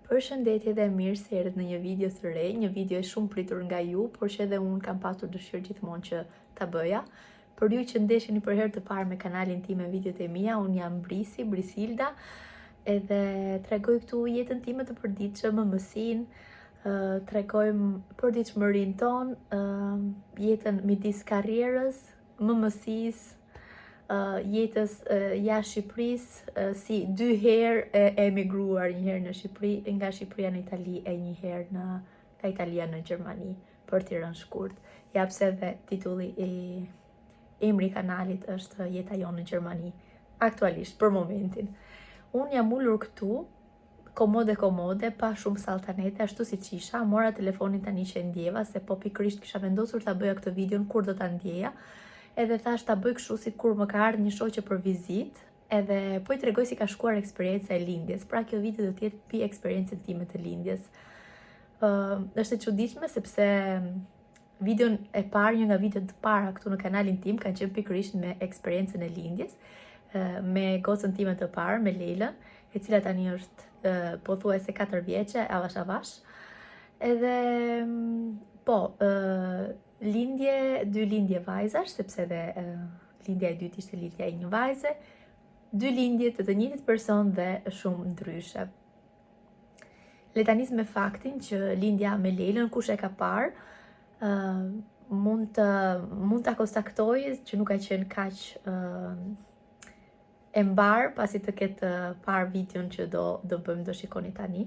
Përshëndetje dhe mirë se erdhët në një video të re, një video e shumë pritur nga ju, por që edhe unë kam pasur dëshirë gjithmonë që ta bëja. Për ju që ndesheni për herë të parë me kanalin tim e videot e mia, unë jam Brisilda, edhe tregoj këtu jetën time të përditshme, mësinë, tregojmë përditshmërinë tonë, jetën midis karrierës, mësisë, jetës jashtë Shqipërisë, si 2 herë e emigruar, një herë në Shqipëri, nga Shqipëria në Itali e një herë nga Italia në Gjermani, për t'i rënë shkurt. Ja pse dhe titulli i emri kanalit është Jeta jonë në Gjermani, aktualisht, për momentin. Unë jam ullur këtu, komode, pa shumë saltanete, ashtu si qisha, mora telefonin tani që ndjeva, se po pikërisht kisha vendosur ta bëja këtë videon kur do ta ndjeja, edhe thash ta bëj kështu si kur më ka ardhur një shoqe për vizitë, edhe po i tregoj si ka shkuar eksperienca e lindjes. Pra kjo video do të jetë pi eksperiencën time të lindjes. Është e çuditshme sepse videon e parë, një nga videot të para këtu në kanalin tim, kanë qenë pikërisht me eksperiencën e lindjes, me gocën time të parë, me Leilën, e cila tani është pothuajse 4 vjeçe, avash. Edhe po, dy lindje vajzash, sepse dhe lindja e dytë ishte lindja e një vajze, 2 lindje të njëjtit person dhe shumë ndryshe. Le ta nis me faktin që lindja me Leilën, kush e ka parë, mund ta konstaktoj që nuk ka qenë kaq e mbar pasi të ketë parë videon që do bëjmë, do shikoni tani.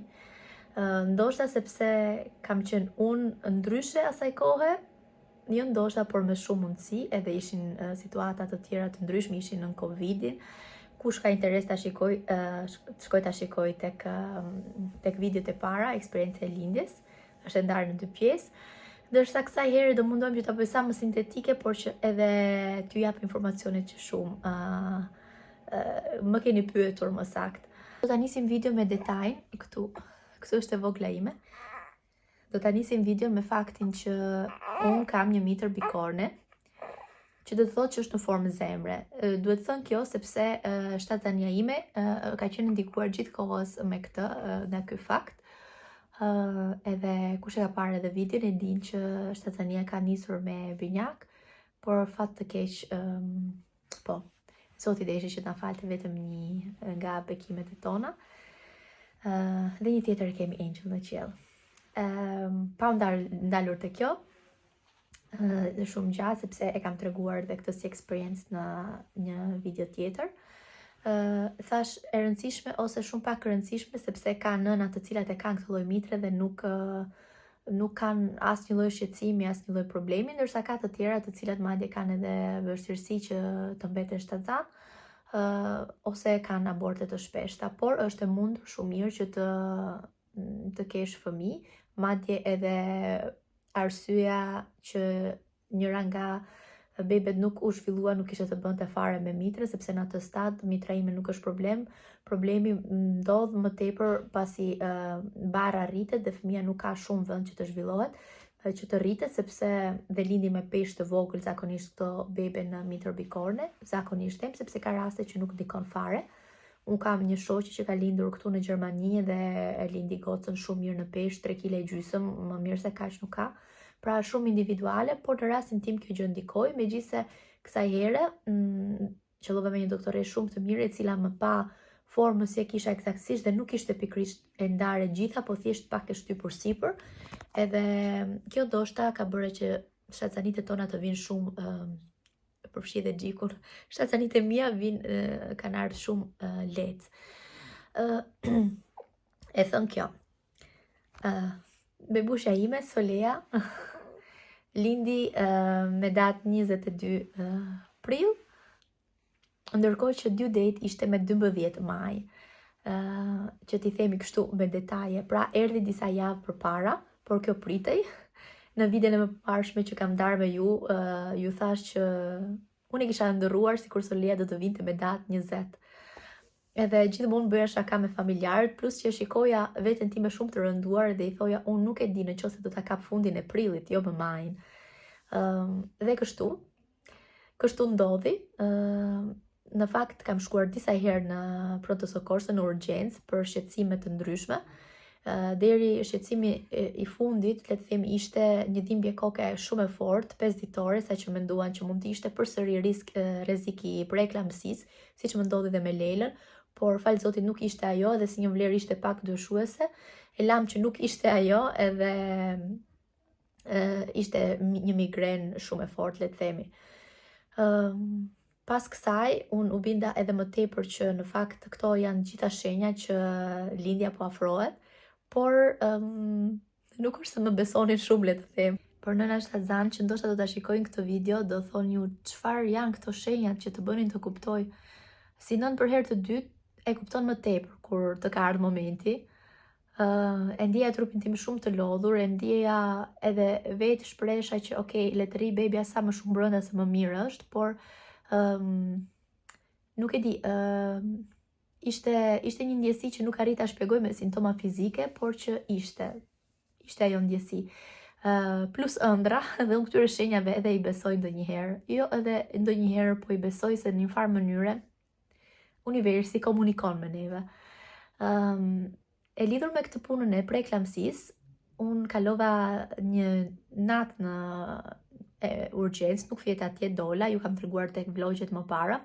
Ndoshta sepse kam qenë unë ndryshe asaj kohe, jo ndoshta, por me shumë mundësi, edhe ishin situata të tjera të ndryshme, ishin në Covidin. Kush ka interes ta shikoj, shkoj ta shikoj tek videot e para, eksperiencë e lindjes, është e ndarë në 2 pjesë. Ndërsa kësaj herë do mundohem që ta bëj sa më sintetike, por që edhe t'ju jap informacione që shumë më keni pyetur më saktë. Do ta nisim video me detaj, këtu është e vogla ime. Do ta nisim video me faktin që unë kam një mitër bikorne, që do të thotë që është në formë zemre. Duhet thënë kjo sepse shtatzania ime ka qenë ndikuar gjithkohës me këtë, nga ky fakt. Edhe kush e ka parë edhe videon e din që shtatzania ka nisur me binjak, por fat të keq, po, Zoti deshi që na falte vetëm një nga bekimet e tona. Dhe një tjetër kemi Angel në qiell. Pa ndalur të kjo, dhe shumë gjatë, sepse e kam treguar dhe këtë si eksperiencë në një video tjetër. Thash e rëndësishme ose shumë pak rëndësishme, sepse ka nëna të cilat e kanë këtë lloj mitre dhe nuk kanë asnjë lloj shqetësimi, asnjë lloj problemi, ndërsa ka të tjera të cilat madje kanë edhe vështirësi që të mbeten shtatzan, ose kanë aborte të shpeshta, por është e mundur shumë mirë që të kesh fëmijë, madje edhe arsyeja që njëra nga bebet nuk u zhvillua nuk ishte të bënte fare me mitre, sepse në atë stad mitra ime nuk është problem. Problemi ndodh më tepër pasi barra rritet dhe fëmia nuk ka shumë vend që të zhvillohet, që të rritet, sepse dhe lindi me peshë të vogël zakonisht këto bebe në mitër bikorne, zakonisht them, sepse ka raste që nuk ndikon fare. Unë kam një shoqe që ka lindur këtu në Gjermani dhe e lindi gocën shumë mirë në peshë, 3,5 kg, më mirë se kaq nuk ka. Pra shumë individuale, por në rastin tim kjo gjë ndikoi, megjithse kësaj here qellova me një doktore shumë të mirë, e cila më pa formën si e kisha eksaktësisht dhe nuk ishte pikërisht e ndarë gjitha, po thjesht pak e shtypur sipër. Edhe kjo ndoshta ka bërë që shtatzanitë tona të vinë shumë përfshi dhe xhikun. Shtatzanitë e mia kanë ardhur shumë lehtë. E thën kjo. Bebusha ime, Solea, lindi me datë 22 prill, ndërkohë që due date ishte me 12 maj. Që t'i themi kështu me detaje, pra erdhi disa javë përpara, por kjo pritej. Në videon e mëparshme që kam ndarë me ju thash që unë e kisha ndërruar sikur Solea do të vinte me datë 20. Edhe gjithmonë bëja shaka me familjarët, plus që shikoja veten time shumë të rënduar dhe i thoja unë nuk e di nëse do ta kap fundin e prillit, jo më majin. Dhe kështu ndodhi. Në fakt kam shkuar disa herë në pronto soccorso, në urgjencë për shqetësime të ndryshme, Deri shqetësimi i fundit, le të themi, ishte një dhimbje koke shumë e fortë, 5 ditore, sa që menduan që mund të ishte përsëri rrezik i preeklamësisë, siç më ndodhi dhe me Lelën, por falë Zotit nuk ishte ajo, dhe si një vlerë ishte pak dyshuese. E lam që nuk ishte ajo, edhe ishte një migren shumë e fortë, le të themi. Pas kësaj, unë u binda edhe më tepër që në fakt këto janë gjitha shenja që lindja po afrohet, por nuk është se më besonin shumë, le të them. Por nëna Shazan që ndoshta do ta shikojnë këtë video, do thonë ju çfarë janë këto shenjat që të bënin të kuptoj. Si nën për herë të dytë e kupton më tepër kur të ka ardhur momenti. E ndjeja trupin tim shumë të lodhur, e ndjeja edhe vetë shpresha që okay, le të rri bebja sa më shumë brenda se më mirë është, por nuk e di, ishte një ndjesi që nuk arrit ta shpjegoj me simptoma fizike, por që ishte ajo ndjesi. Plus ëndra, dhe unë këtyre shenjave edhe i besoj ndonjëherë. Jo edhe ndonjëherë, po i besoj se në një farë mënyre universi komunikon me neve. E lidhur me këtë punën e preeklamësisë, unë kalova një natë në urgjencë, nuk fjet atje, dola, ju kam treguar tek vlogjet më para.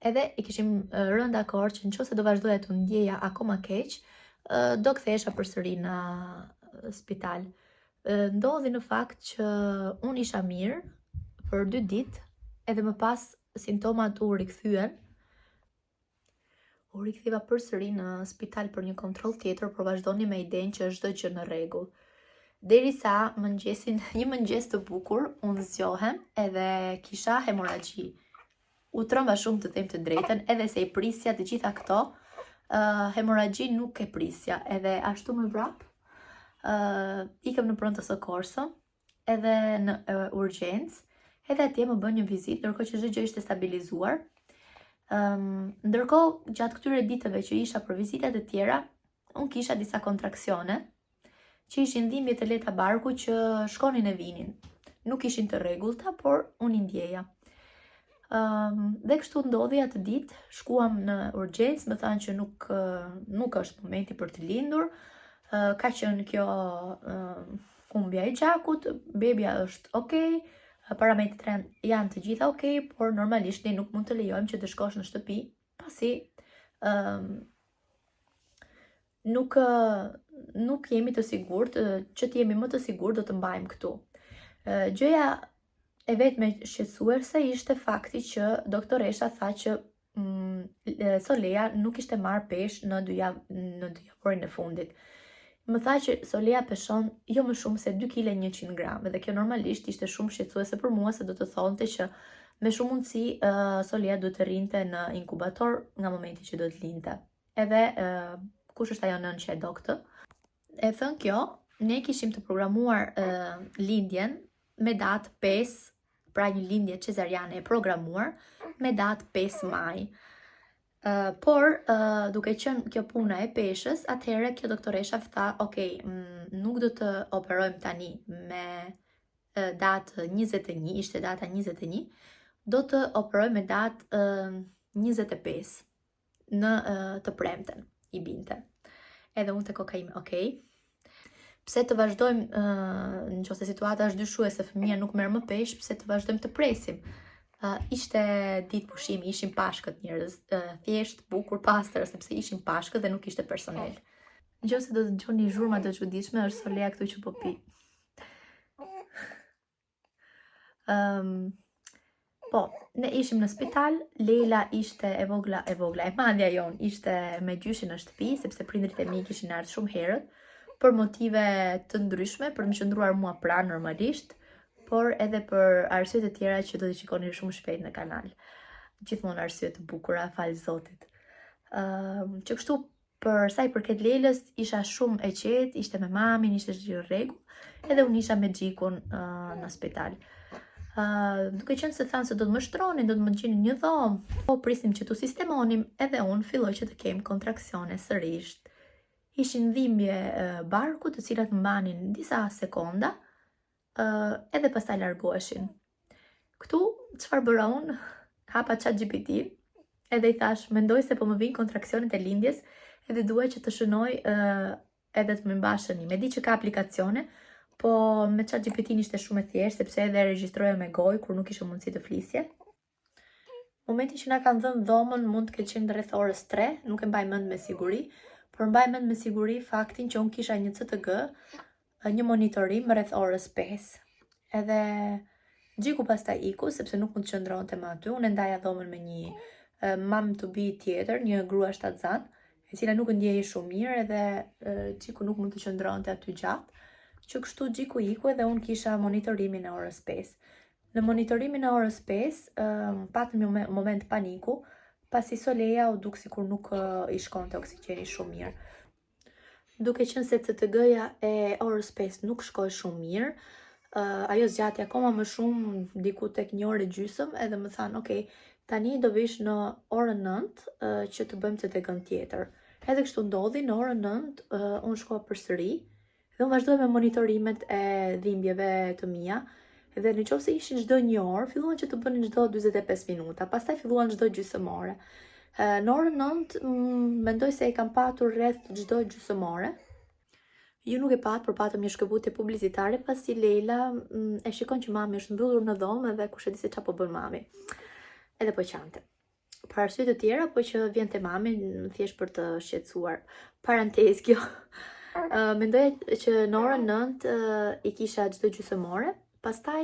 Edhe i kishim rënë dakord që nëse do vazhdoja të ndjeja akoma keq, do kthehesha përsëri në spital. Ndodhi në fakt që unë isha mirë për 2 ditë, edhe më pas simptomat u rikthyen. U rikthiva përsëri në spital për një kontroll tjetër, por vazhdoni me idenë që është çdo gjë në rregull. Derisa një mëngjes të bukur, unë zgjohem edhe kisha hemoragji. U tromba shumë, të them të drejtën, edhe se i prisja të gjitha këto, hemoragji nuk e prisja, edhe ashtu më vrap, ikëm në pronto soccorso, edhe në urgjencë, edhe atje më bën një vizitë, ndërkohë që çdo gjë ishte stabilizuar. Ndërkohë, gjatë këtyre ditëve që isha për vizitat e tjera, unë kisha disa kontraksione, që ishin dhimbje të lehta barku që shkonin e vinin. Nuk ishin të rregullta, por unë i ndjeja. Dhe kështu ndodhi atë ditë, shkuam në urgjencë, më thanë që nuk është momenti për të lindur, ka qenë kjo humbja e gjakut, bebja është okay, parametrat janë të gjitha okay, por normalisht ne nuk mund të lejojmë që të shkosh në shtëpi, pasi nuk jemi të sigurt, që të jemi më të sigurt do të mbajmë këtu. Gjëja e vetme shqetësuese ishte fakti që doktoresha tha që Solea nuk ishte marrë peshë në 2 javorin e fundit. Më tha që Solea peshon jo më shumë se 2 kg 100 gram, dhe kjo normalisht ishte shumë shqetësuese për mua, se do të thonte që me shumë mundësi Solea do të rrinte në inkubator nga momenti që do të lindte. Edhe kush është ajo nën që e do këtë? E thënë kjo, ne kishim të programuar lindjen me datë 5, pra një lindje cesariane e programuar me datë 5 maj. Por duke qenë kjo puna e peshës, atëherë kjo doktoresha tha, okay, nuk do të operojmë tani me datë 21, ishte data 21, do të operojmë me datë 25 në të premten i binte. Edhe unë të kokaime, okay. Pse të vazhdojmë, nëse situata është dyshuese, fëmia nuk merr më peshë, pse të vazhdojmë të presim? Ishte ditë pushimi, ishin pashkët njerëz, thjesht, bukur, pastër, sepse ishin pashkët dhe nuk ishte personel. Nëse do të dëgjoni zhurma të çuditshme, është Solea këtu që po pi. Po, ne ishim në spital, Leila ishte e vogla, e madhja jon ishte me gjyshin në shtëpi, sepse prindrit e mi kishin ardhur shumë herët, për motive të ndryshme, për më qëndruar mua pranë normalisht, por edhe për arsye të tjera që do të shikoni shumë shpejt në kanal. Gjithmonë arsye të bukura, fal Zotit. Që kështu, për sa i përket Leilës, isha shumë e qetë, ishte me mamin, ishte çdo rregull, edhe unë isha me Xhikun në spital. Duke qenë se thanë se do të më shtronin, do të më gjinin një dhomë, po prisnim që të sistemonim, edhe unë filloj që të kem kontraksione sërish. Ishin dhimbje barku, të cilat mbanin disa sekonda, edhe pastaj largoheshin. Këtu, çfarë bëra unë? Hapa ChatGPT, edhe i thash, mendoj se po më vinë kontraksionet e lindjes, edhe duhet që të shënoj edhe të më mbash shënim. E di që ka aplikacione, po me ChatGPT ishte shumë e thjeshtë, sepse edhe regjistroja me gojë kur nuk ishe mundësi të flisje. Momenti që na kanë dhënë dhomën mund të ketë qenë rreth orës 3, nuk e mbaj mend me siguri, por mbaj mend me siguri faktin që unë kisha një CTG, një monitorim rreth orës 5. Edhe Gjiku pastaj iku, sepse nuk mund të qëndronte më aty. Unë ndaja dhomën me një mam to be tjetër, një grua shtatzan, e cila nuk ndjej shumë mirë edhe Gjiku nuk mund të qëndronte aty gjatë. Që kështu Gjiku iku edhe unë kisha monitorimin e orës 5. Në monitorimin e orës 5, patëm një moment paniku, pasi Soleja u duk sikur nuk i shkonte oksigjeni shumë mirë. Duke qenë se CTG-ja e orës 5 nuk shkoi shumë mirë, ajo zgjati akoma më shumë, diku tek 1 orë e gjysmë, edhe më thanë, ok, tani do vish në orën 9 që të bëjmë CTG-n tjetër. Edhe kështu ndodhi, në orën 9 unë shkova përsëri, dhe unë vazhdoj me monitorimet e dhimbjeve të mia, dhe në qoftë se ishin çdo 1 orë, filluan që të bënin çdo 45 minuta, pastaj filluan çdo gjysmë ore. Në orën 9, mendoj se e kam patur rreth çdo gjysmë ore. Ju nuk e patë, por patëm një shkëputje publicitare, pasi Leila e shikon që mami është mbyllur në dhomë dhe kush e di se çfarë po bën mami. Edhe po qante. Për arsye të tjera, po që vjen te mami thjesht për të shqetësuar. Parantezë kjo. Mendoj që në orën 9 i kisha çdo gjysmë ore, pastaj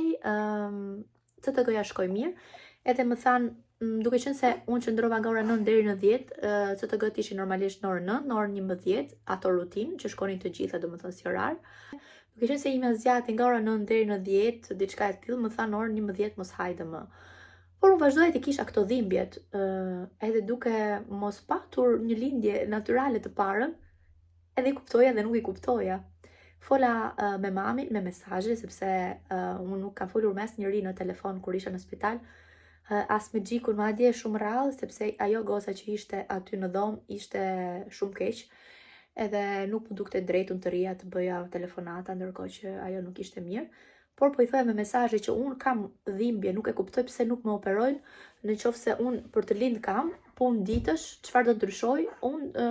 CTG-ja shkoi mirë, edhe më thanë, duke qenë se unë qëndrova nga ora 9 deri në 10, CTG-t ishin normalisht në orën 9, në orën 11, ato rutinë që shkonin të gjitha, domethënë si orar. Duke qenë se imja zgjati nga ora 9 deri në 10, diçka e tillë, më thanë në orën 11 mos hajde më. Por unë vazhdoj të kisha këto dhimbjet, edhe duke mos patur një lindje natyrale të parën, edhe i kuptoja dhe nuk i kuptoja. Fola me mamin, me mesazhe, sepse unë nuk kam folur me asnjëri në telefon kur isha në spital, as me Gjikun madje shumë rrallë, sepse ajo goca që ishte aty në dhomë ishte shumë keq, edhe nuk më dukte drejtun të rija të bëja telefonata, ndërkohë që ajo nuk ishte mirë. Por po i thoya me mesazhe që unë kam dhimbje, nuk e kuptoj pse nuk më operojnë, në qoftë se unë për të lind kam, po unë ditësh, çfarë do ndryshoj, unë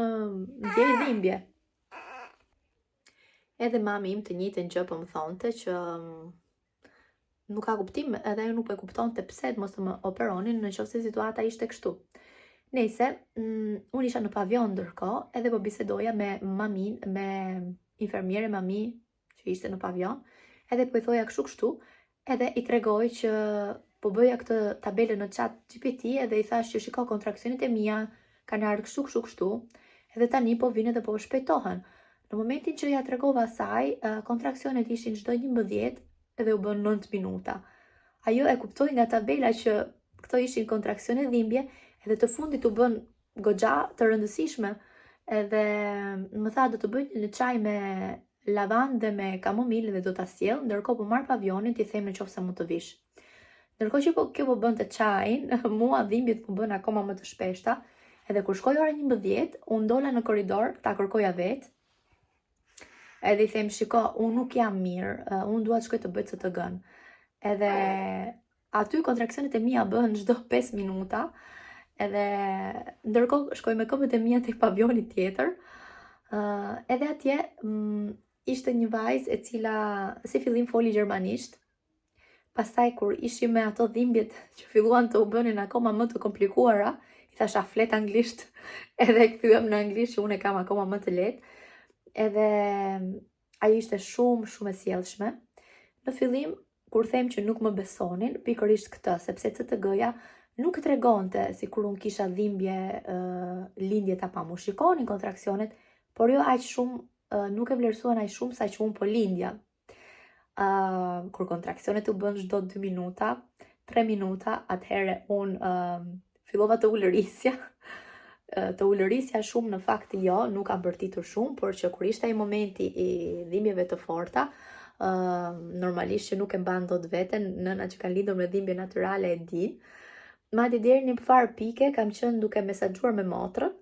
ndjej dhimbje. Edhe mami im të njëjtën gjë po më thonte që nuk ka kuptim, edhe ajo nuk e kuptonte pse mos të më operonin në qoftë se situata ishte kështu. Nëse unë isha në pavion ndërkohë, edhe po bisedoja me mamin, me infermiere mami që ishte në pavion, edhe po i thoja kështu, edhe i tregoj që po bëja këtë tabelën në ChatGPT, edhe i thash që shiko kontraksionet e mia kanë ardhur kështu, edhe tani po vinë dhe po shpejtohen. Në momentin që ja tregova asaj, kontraksionet ishin çdo 11 edhe u bën 9 minuta. Ajo e kuptoi nga tabela që këto ishin kontraksione dhimbje, edhe të fundit u bën goxha të rëndësishme, edhe më tha do të bëj një çaj me lavandë me kamomilë dhe do ta sjell, ndërkohë po marr pavionin ti them nëse mund të vish. Ndërkohë që kjo po bënte çajin, mua dhimbjet më bën akoma më të shpeshta, edhe kur shkoi ora 11, unë ndola në korridor, ta kërkoja vetë. Edhe i them, shiko, unë nuk jam mirë, unë dua të shkoj të bëj CTG-n. Edhe aty kontraksionet e mia bëhen çdo 5 minuta, edhe ndërkohë shkoj me këmbët e mia tek pavioni tjetër. Edhe atje ishte një vajzë e cila si fillim foli gjermanisht. Pastaj kur ishim me ato dhimbjet që filluan të u bënin akoma më të komplikuara, i thasha flet anglisht, edhe e kthyem në anglisht që unë e kam akoma më të lehtë. Edhe ajo ishte shumë e sjellshme. Në fillim, kur them që nuk më besonin, pikërisht këtë, sepse CTG-ja nuk tregonte sikur unë kisha dhimbje lindje ta pamu. Shikonin kontraksionet, por jo aq shumë, nuk e vlerësuan aq shumë sa që unë po lindja. Kur kontraksionet u bën çdo 2 minuta, 3 minuta, atëherë unë fillova të ulërisja. Të ulërisja shumë në fakt jo, nuk kam bërtitur shumë, por që kur ishte ai momenti i dhimbjeve të forta, normalisht që nuk e mban dot veten, nëna që kanë lindur me dhimbje natyrale e din. Madje deri në një farë pike kam qenë duke mesazhuar me motrën,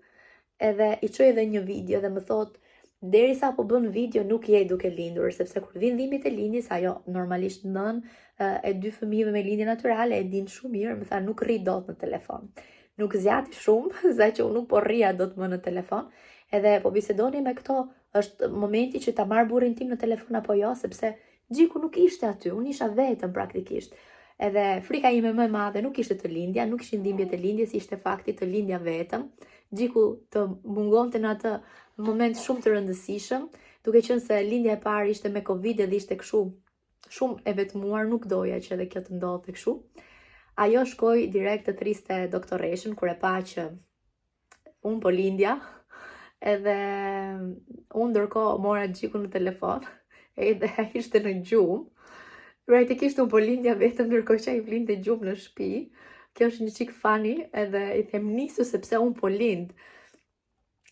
edhe i çoj edhe një video dhe më thot, derisa po bën video nuk je duke lindur, sepse kur vin dhimbjet e lindjes, ajo normalisht nën e 2 fëmijëve me lindje natyrale e din shumë mirë, më tha nuk rri dot në telefon. Nuk zjati shumë, sa që unë nuk po rria dot më në telefon, Edhe po bisedoni me këto, është momenti që ta marr burrin tim në telefon apo jo, sepse Gjiku nuk ishte aty, unë isha vetëm praktikisht. Edhe frika ime më e madhe nuk ishte të lindja, nuk ishin dhimbjet e lindjes, ishte fakti të lindja vetëm. Gjiku të mungonte në atë moment shumë të rëndësishëm, duke qenë se lindja e parë ishte me Covid dhe ishte kështu shumë e vetmuar, nuk doja që edhe kjo të ndodhte kështu. Ajo shkoi direkt të thirrste doktoreshën kur e pa që unë po lindja, edhe unë ndërkohë mora Gjikun në telefon, edhe ishte në gjumë. Praktikisht unë po lindja vetëm ndërkohë që ai vlinte gjumë në shtëpi. Kjo është një çik funny, edhe i them nisu sepse unë po lind.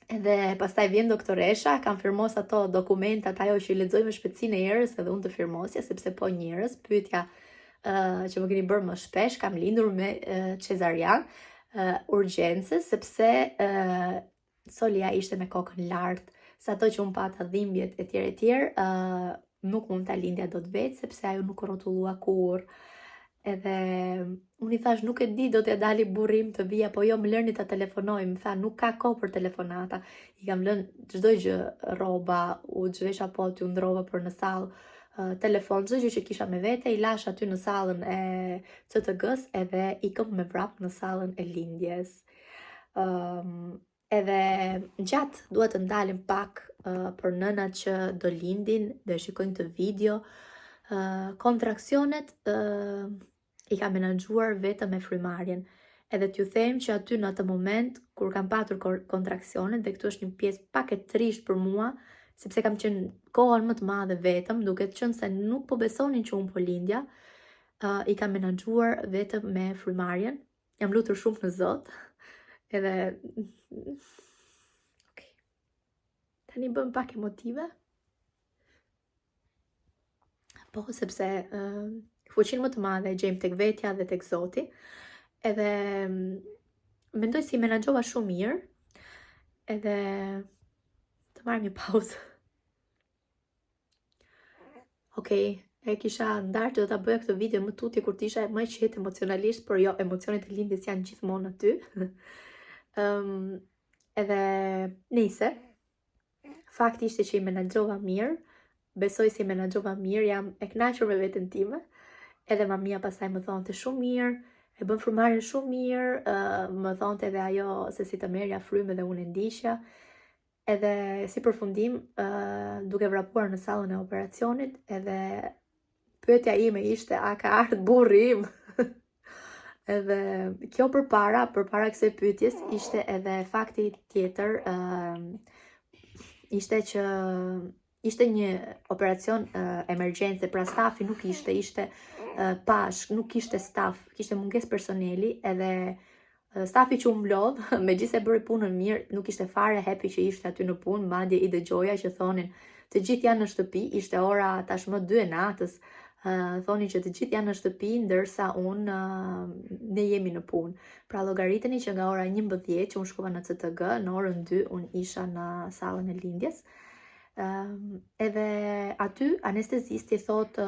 Edhe pastaj vjen doktoresha, kam firmos ato dokumentat, ajo që i lexoj me shpejtësinë e erës, edhe unë të firmosja sepse po njerëz, pyetja që më keni bërë më shpesh, kam lindur me cesarian, urgjencë, sepse Solia ishte me kokën lart, sa ato që unë pata dhimbjet e tjerë, nuk mund ta lindja dot vetë, sepse ajo nuk rrotullua kur. Edhe unë i thash nuk e di, do t'ja dali burrim të vija, po jo më lërni ta telefonoj, më tha nuk ka kohë për telefonata. I kam lënë çdo gjë, rroba, u zhvesha po aty, u ndrova për në sallë, telefon, çdo gjë që kisha me vete, i lash aty në sallën e CTG-s edhe ikëm me vrap në sallën e lindjes. Edhe gjatë duhet të ndalim pak për nënat që do lindin dhe shikojnë të video. Kontraksionet i ka menaxhuar vetëm me frymarrjen. Edhe t'ju them që aty në atë moment kur kam patur kontraksionet, dhe këtu është një pjesë pak e trisht për mua, sepse kam qenë kohën më të madhe vetëm, duke të qenë se nuk po besonin që unë po lindja, i ka menaxhuar vetëm me frymarrjen. Jam lutur shumë në Zot. Edhe okay. Tani bëm pak emotive. Po, sepse fuqinë më të madhe e gjejmë tek vetja dhe tek Zoti. Edhe mendoj si menaxhova shumë mirë. Edhe të marr një pauzë. Okej, e kisha ndarë që do ta bëja këtë video më tutje kur t'isha më e qetë emocionalisht, por jo, emocionet e lindjes janë gjithmonë aty. Edhe nice. Fakti ishte që i menaxhova mirë, besoj si menaxhova mirë, jam e kënaqur me veten time. Edhe mamia pastaj më thonte shumë mirë, e bën frymarrjen shumë mirë, më thonte edhe ajo se si të merrja frymë dhe unë e ndiqja. Edhe si përfundim, duke vrapuar në sallën e operacionit, edhe pyetja ime ishte a ka ardhur burri im? Edhe kjo përpara kësaj pyetjes ishte edhe fakti tjetër, ishte që ishte një operacion emergjence, pra stafi nuk ishte pashk, nuk kishte staf, kishte mungesë personeli, edhe stafi që u mblodh, megjithëse bëri punën mirë, nuk ishte fare happy që ishte aty në punë, madje i dëgjoja që thonin të gjithë janë në shtëpi, ishte ora tashmë 2 e natës. Thonin që të gjithë janë në shtëpi, ndërsa unë ne jemi në punë. Pra llogariteni që nga ora 11 që unë shkova në CTG, në orën 2 unë isha në sallën e lindjes. Edhe aty anestezisti thot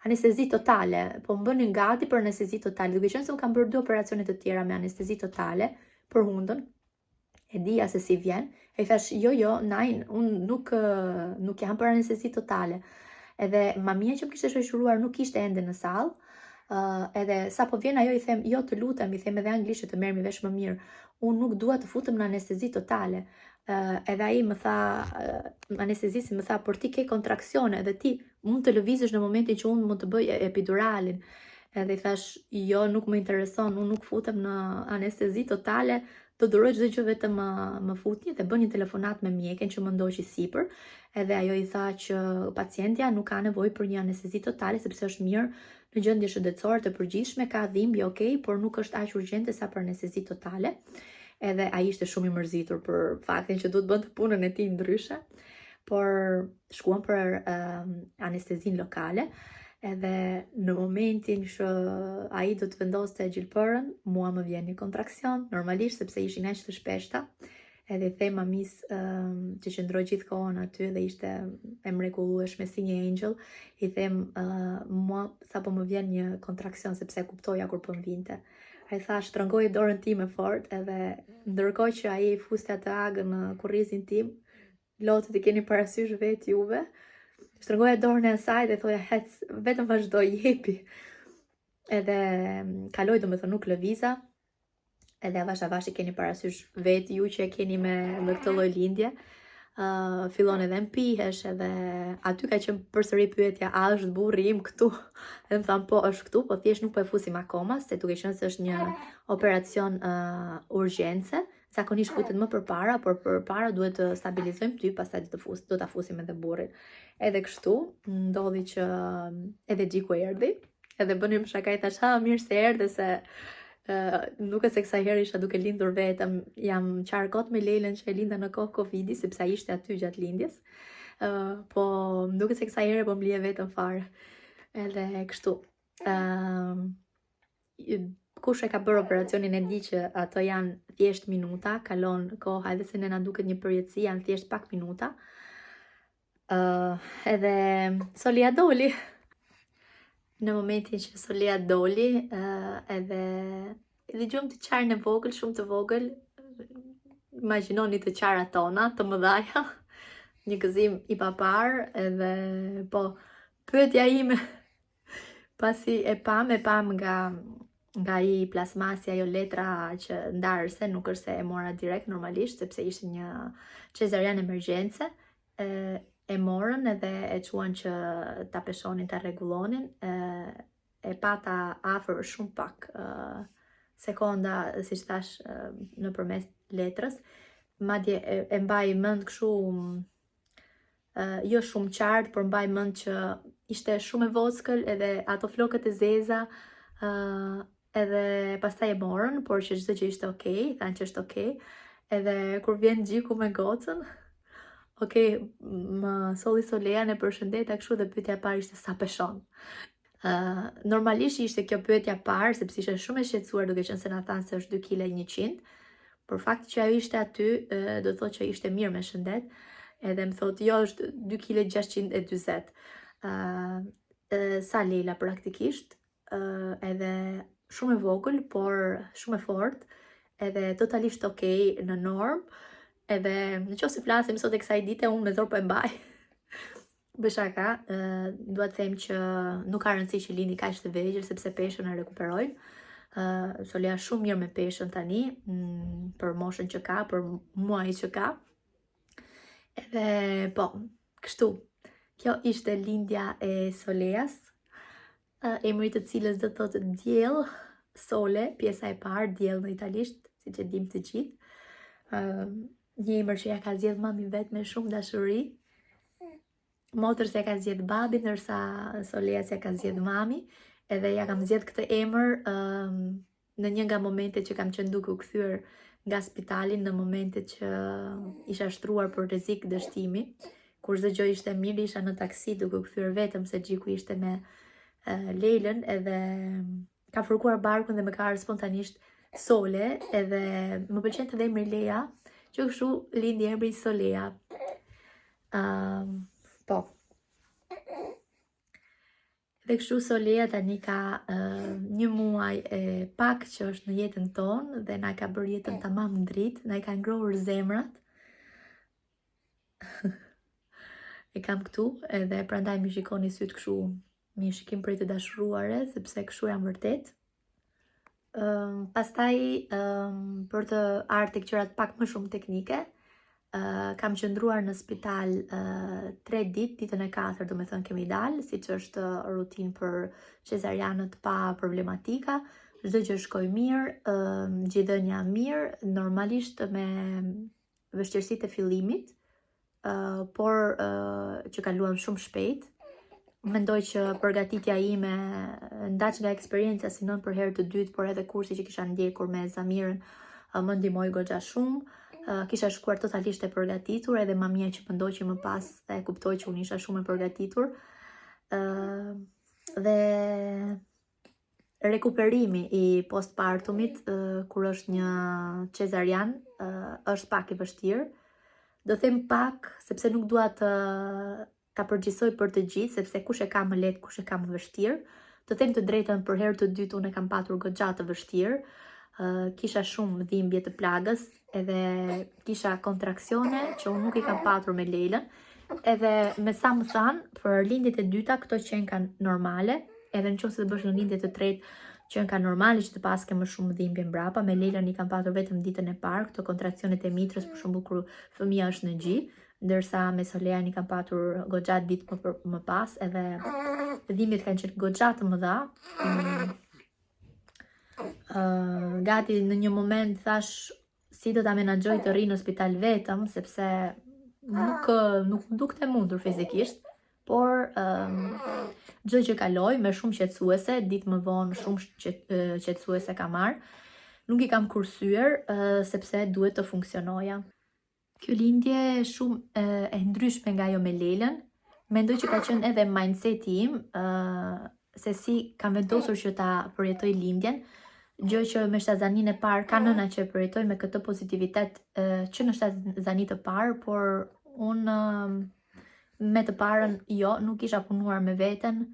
anestezi totale, po më bënin gati për anestezi totale, duke qenë se unë kam bërë 2 operacione të tjera me anestezi totale për hundën. E dija se si vjen, e i thash jo, nine, unë nuk jam për anestezi totale. Edhe mamia që më kishte shoqëruar nuk ishte ende në sallë. Edhe sa po vjen ajo i them, jo të lutem, i them edhe anglisht të merrni vesh më mirë. Unë nuk dua të futem në anestezi totale. Edhe ai më tha, anestezisti më tha, por ti ke kontraksione dhe ti mund të lëvizësh në momentin që unë mund të bëj epiduralin. Edhe i thash, jo, nuk më intereson, unë nuk futem në anestezi totale, do duroj çdo gjë vetëm më futni dhe bën një telefonat me mjekën që më ndoqi sipër. Edhe ajo i tha që pacientja nuk ka nevojë për një anestezi totale sepse është mirë në gjendje shëndetësore të përgjithshme, ka dhimbje, okay, por nuk është aq urgjente sa për anestezi totale. Edhe ai ishte shumë i mërzitur për faktin që duhet bënte punën e tij ndryshe, por shkuam për anestezin lokale. Edhe në momentin që ai do të vendoste gjilpërën, mua më vjen një kontraksion, normalisht sepse ishin aq të shpeshta. Edhe i them mamis që qëndroi gjithkohën aty dhe ishte e mrekullueshme si një angel, i them mua sapo më vjen një kontraksion sepse kuptoja kur po më vinte. ai tha shtrëngoi dorën time fort edhe ndërkohë që ai fuste atë agën në kurrizin tim, lotët i keni parasysh vetë juve, shtrëngoja dorën e asaj dhe thoja hec, vetëm vazhdoj jepi. Edhe kaloi domethënë nuk lëviza. Edhe avash i keni parasysh vetë ju që e keni me këtë lloj lindje. Fillon edhe mpihesh edhe aty ka qenë përsëri pyetja a është burri im këtu? Edhe më thanë po është këtu, po thjesht nuk po e fusim akoma se duke qenë se është një operacion urgjence. Zakonisht futet më përpara, por përpara duhet të stabilizojmë ty, pastaj do ta fusim edhe burrin. Edhe kështu ndodhi që edhe Gjiku erdhi, edhe bënim shaka, i thash ha mirë se erdhe se nuk e se kësa herë isha duke lindur vetëm, jam qarkot me Lelen që e linda në kohë Covidi, sepse ai ishte aty gjatë lindjes, po nuk e se kësa herë po më lije vetëm fare. Edhe kështu. Kush e ka bërë operacionin e di që ato janë thjesht minuta, kalon koha, edhe se ne na duket një përjetësi, janë thjesht pak minuta. Edhe Solia doli. Në momentin që Solia doli, edhe dëgjojmë të qarën e vogël, shumë të vogël, imagjinoni të qarat tona, të mëdhaja, një gëzim i papar, edhe po, pyetja ime, pasi e pam nga i plasmasi, ajo letra që ndarëse, nuk është se e mora direkt normalisht, sepse ishte një cesarian emergjence, e morën edhe e quan që ta peshonin, ta rregullonin, e pata afër shumë pak sekonda, siç thash, nëpërmes letrës, madje e mbaj mend kështu jo shumë qartë, por mbaj mend që ishte shumë e vockël edhe ato flokët e zeza, edhe pastaj e morën, por që çdo gjë ishte okay, thanë që është okay, edhe kur vjen Gjiku me gocën, okej, më solli Solea, ne përshëndeta kështu dhe pyetja e parë ishte sa peshon. Normalisht ishte kjo pyetja parë, sepse ishte shumë e shqetësuar duke qenë se na thanë se është 2 kg 100, por fakti që ajo ishte aty, do thotë që ishte mirë me shëndet, edhe më thotë jo është 2 kg 620. Sa Leila praktikisht, edhe shumë e vogël, por shumë e fort, edhe totalisht okay në normë. Edhe në qoftë se flasim sot e kësaj dite, unë me zor po e mbaj. Bëshaka, dua të them që nuk ka rëndësi që lindi kaq të vegjël sepse peshën e rekuperojnë. Solia shumë mirë me peshën tani, për moshën që ka, për muajin që ka. Edhe po, kështu. Kjo ishte lindja e Soleas, emri të cilës do thotë diell, Sole, pjesa e parë, diell në italisht, siç e dim të gjithë. Një emër që ja ka zgjedh mami vetë me shumë dashuri. Motër se ja ka zgjedh babi, ndërsa Solea se ja ka zgjedh mami. Edhe ja kam zgjedh këtë emër në një nga momentet që kam qenë duke u kthyer nga spitali, në momentet që isha shtruar për rrezik dështimi, kur çdo gjë ishte mirë, isha në taksi duke u kthyer vetëm se Gjiku ishte me Lelen, edhe ka fërkuar barkun dhe më ka ardhur spontanisht Sole, edhe më pëlqen edhe emri Lea, që kështu lindi emri Solea. Po. Dhe kështu Solea tani ka 1 muaj e pak që është në jetën tonë dhe na ka bërë jetën tamam ndrit, na i ka ngrohur zemrat. E kam këtu edhe prandaj më shikoni syt kështu, mi shikim prej të dashuruare, sepse kështu jam vërtet. Pastaj, për të ardhur tek gjërat pak më shumë teknike, kam qëndruar në spital 3 ditë, ditën e 4 do me thënë kemi dalë, siç është rutinë për cesarianët pa problematika, çdo gjë shkoi mirë, gjithënja mirë, normalisht me vështirësitë e fillimit, por që kaluam shumë shpejt. Mendoj që përgatitja ime, ndaq nga eksperienca si nën për herë të dytë, por edhe kursi që kisha ndjekur me Zamirin, më ndihmoi goxha shumë. Kisha shkuar totalisht e përgatitur, edhe mamia që më ndoqi më pas e kuptoi që unë isha shumë e përgatitur. Dhe rekuperimi i postpartumit, kur është një cesarian, është pak i vështirë. Do them pak, sepse nuk dua të ta përgjithsoj për të gjithë, sepse kush e ka më lehtë, kush e ka më vështirë, Të them të drejtën, për herë të dytë unë e kam patur goxha të vështirë. Kisha shumë dhimbje të plagës, edhe kisha kontraksione që unë nuk i kam patur me Leilën. Edhe me sa më thanë, për lindjet e dyta këto qenë kanë normale, edhe nëse të bësh në lindje të tretë qenë kanë normale që të paske më shumë dhimbje mbrapa. Me Leilën i kam patur vetëm ditën e parë këto kontraksionet e mitrës, për shembull kur fëmia është në gjy, ndërsa me Solean i kam patur goxha ditë më pas, edhe dhimbjet kanë qenë goxha të mëdha. Gati në një moment thash si do ta menaxhoj të ri në spital vetëm, sepse nuk dukte mundur fizikisht, por çdo që kaloj me shumë qetësuese, ditë më vonë shumë qetësuese kam marr. Nuk i kam kursyer sepse duhet të funksionoja. Kjo lindje shumë e ndryshme nga ajo me Leilën. Mendoj që ka qenë edhe mindseti im, se si kam vendosur që ta përjetoj lindjen. Gjë që me shtazanin e parë ka nëna që përjetoj me këtë pozitivitet që në shtazanin të parë, por unë me të parën jo, nuk isha punuar me veten,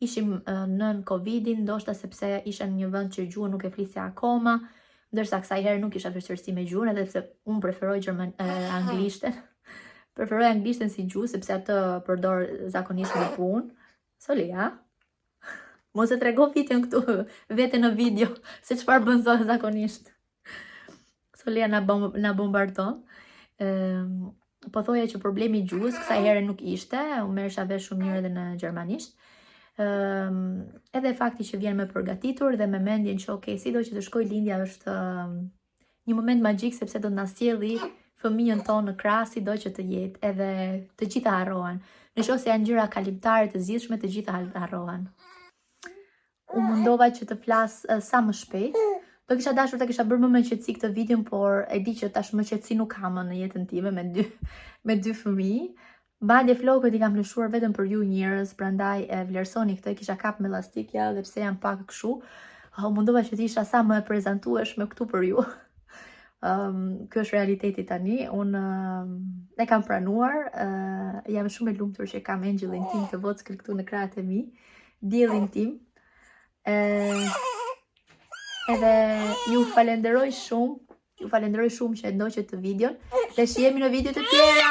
ishim nën Covidin, ndoshta sepse isha në një vend që gjuhën nuk e flisja akoma, ndërsa kësaj herë nuk isha vështirësi me gjuhën, edhe pse unë preferoj anglishten. Preferoj anglishten si gjuhë sepse atë përdor zakonisht në punë. Solia, mos e trego videon këtu, vete në video, se çfarë bën zakonisht. Solia na bombardon. Po thoja që problemi i gjuhës kësaj here nuk ishte, u merresha vesh shumë mirë edhe në gjermanisht. Edhe fakti që vjen me përgatitur dhe me mendjen që okay, sido që të shkoj lindja është një moment magjik, sepse do të na sjelli fëmijën tonë në krah, sido që të jetë, edhe të gjitha harrohen. Nëse janë gjëra kalimtare të zgjidhshme, të gjitha harrohen. U mundova që të flas sa më shpejt. Do kisha dashur të kisha bërë më me qetësi këtë videon, por e di që tash më qetësi nuk kam në jetën time me dy fëmijë. Madje flokët i kam lëshuar vetëm për ju njerëz, prandaj e vlerësoni këtë, kisha kap me elastikja dhe pse janë pak kështu. Mundova që të isha sa më e prezantueshme këtu për ju. Kjo është realiteti tani. Unë e kam pranuar, jam shumë e lumtur që kam angelin tim të vockël këtu në krahët e mi, diellin tim. Edhe ju falenderoj shumë që e ndoqët të videon, dhe shihemi në video të tjera.